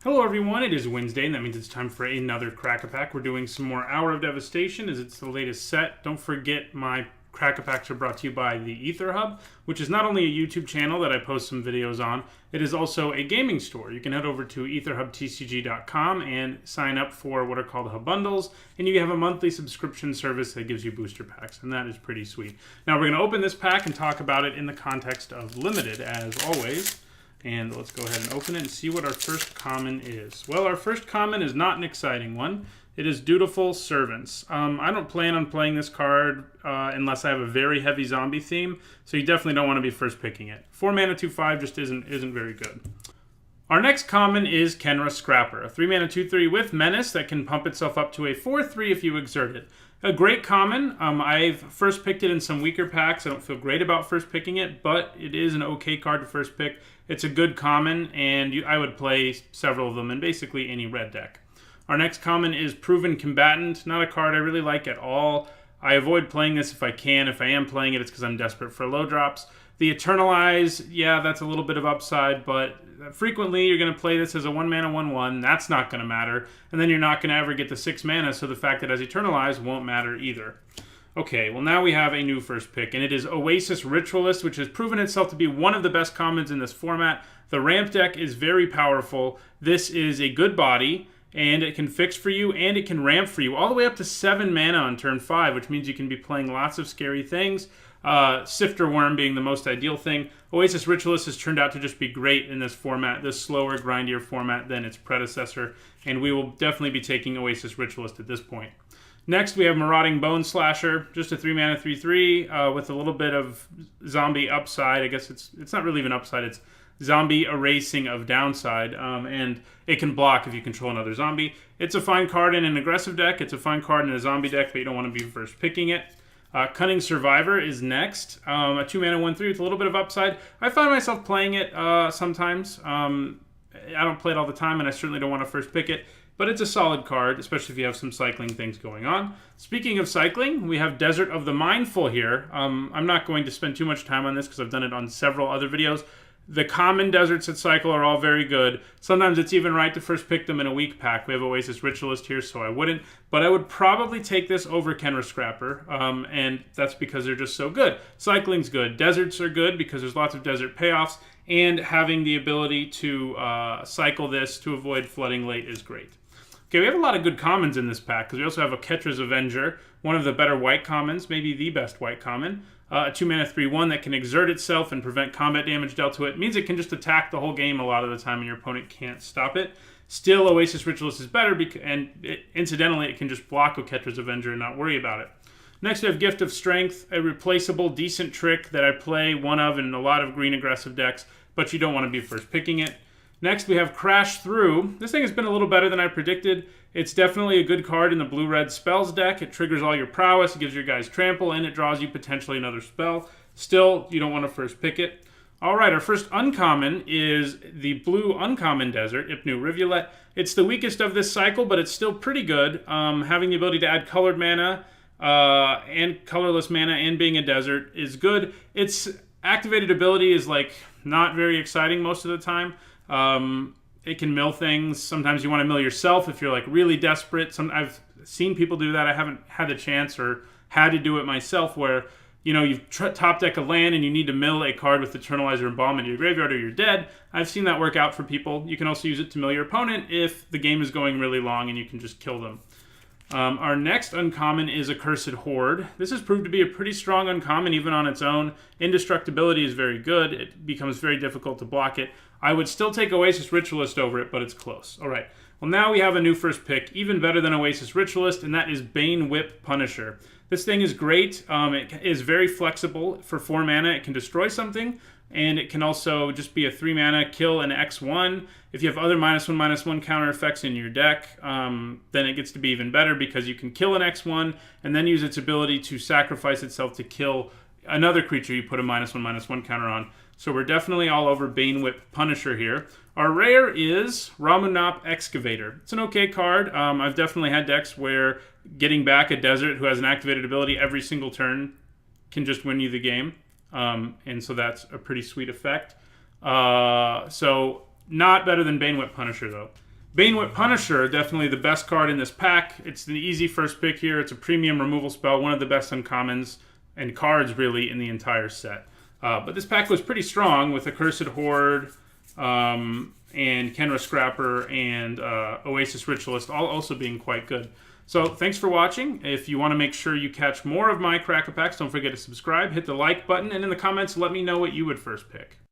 Hello everyone, it is Wednesday, and that means it's time for another Crack-A-Pack. We're doing some more Hour of Devastation, as it's the latest set. Don't forget, my Crack-A-Packs are brought to you by the Ether Hub, which is not only a YouTube channel that I post some videos on, it is also a gaming store. You can head over to etherhubtcg.com and sign up for what are called Hub Bundles, and you have a monthly subscription service that gives you booster packs, and that is pretty sweet. Now we're going to open this pack and talk about it in the context of Limited, as always. And let's go ahead and open it and see what our first common is. Well, our first common is not an exciting one. It is Dutiful Servants. I don't plan on playing this card unless I have a very heavy zombie theme, so you definitely don't want to be first picking it. 4 mana, 2/5 just isn't very good. Our next common is Kenra Scrapper, a 3 mana 2/3 with Menace that can pump itself up to a 4/3 if you exert it. A great common. I've first picked it in some weaker packs. I don't feel great about first picking it, but it is an okay card to first pick. It's a good common, and I would play several of them in basically any red deck. Our next common is Proven Combatant. Not a card I really like at all. I avoid playing this if I can. If I am playing it, it's because I'm desperate for low drops. The Eternalize, yeah, that's a little bit of upside, but frequently you're going to play this as a 1 mana 1/1. That's not going to matter. And then you're not going to ever get the 6 mana, so the fact that it has Eternalize won't matter either. Okay, well now we have a new first pick, and it is Oasis Ritualist, which has proven itself to be one of the best commons in this format. The ramp deck is very powerful. This is a good body, and it can fix for you, and it can ramp for you, all the way up to 7 mana on turn 5, which means you can be playing lots of scary things. Sifter Worm being the most ideal thing. Oasis Ritualist has turned out to just be great in this format, this slower, grindier format than its predecessor, and we will definitely be taking Oasis Ritualist at this point. Next, we have Marauding Bone Slasher, just a 3 mana 3/3 with a little bit of zombie upside. I guess it's not really even upside, it's zombie erasing of downside, and it can block if you control another zombie. It's a fine card in an aggressive deck, it's a fine card in a zombie deck, but you don't want to be first picking it. Cunning Survivor is next, a 2 mana 1/3 with a little bit of upside. I find myself playing it sometimes. I don't play it all the time, and I certainly don't want to first pick it. But it's a solid card, especially if you have some cycling things going on. Speaking of cycling, we have Desert of the Mindful here. I'm not going to spend too much time on this because I've done it on several other videos. The common deserts that cycle are all very good. Sometimes it's even right to first pick them in a weak pack. We have Oasis Ritualist here, so I wouldn't. But I would probably take this over Kenra Scrapper, and that's because they're just so good. Cycling's good. Deserts are good because there's lots of desert payoffs, and having the ability to cycle this to avoid flooding late is great. Okay, we have a lot of good commons in this pack, because we also have a Ketra's Avenger, one of the better white commons, maybe the best white common. A 2 mana 3/1 that can exert itself and prevent combat damage dealt to it. It means it can just attack the whole game a lot of the time, and your opponent can't stop it. Still, Oasis Ritualist is better, and incidentally, it can just block a Ketra's Avenger and not worry about it. Next, we have Gift of Strength, a replaceable, decent trick that I play one of in a lot of green aggressive decks, but you don't want to be first picking it. Next, we have Crash Through. This thing has been a little better than I predicted. It's definitely a good card in the blue-red spells deck. It triggers all your prowess, it gives your guys trample, and it draws you potentially another spell. Still, you don't want to first pick it. Alright, our first uncommon is the blue uncommon desert, Ipnu Rivulet. It's the weakest of this cycle, but it's still pretty good. Having the ability to add colored mana and colorless mana and being a desert is good. Its activated ability is like not very exciting most of the time. It can mill things. Sometimes you want to mill yourself if you're like really desperate. I've seen people do that. I haven't had the chance or had to do it myself where, you know, you've top deck a land and you need to mill a card with Eternalizer and Bomb into your graveyard or you're dead. I've seen that work out for people. You can also use it to mill your opponent if the game is going really long and you can just kill them. Our next uncommon is Accursed Horde. This has proved to be a pretty strong uncommon even on its own. Indestructibility is very good. It becomes very difficult to block it. I would still take Oasis Ritualist over it, but it's close. Alright, well now we have a new first pick, even better than Oasis Ritualist, and that is Bane Whip Punisher. This thing is great. It is very flexible. For 4 mana, it can destroy something, and it can also just be a 3 mana, kill an X1. If you have other -1/-1 counter effects in your deck, then it gets to be even better because you can kill an X1 and then use its ability to sacrifice itself to kill another creature you put a -1/-1 counter on. So we're definitely all over Bane Whip Punisher here. Our rare is Ramunap Excavator. It's an okay card. I've definitely had decks where getting back a desert who has an activated ability every single turn can just win you the game. And so that's a pretty sweet effect. So not better than Bane Whip Punisher, though. Banewit Punisher, definitely the best card in this pack. It's an easy first pick here. It's a premium removal spell, one of the best uncommons and cards, really, in the entire set. But this pack was pretty strong with Accursed Horde and Kenra Scrapper and Oasis Ritualist, all also being quite good. So thanks for watching. If you want to make sure you catch more of my Crack-A-Packs, don't forget to subscribe, hit the like button, and in the comments, let me know what you would first pick.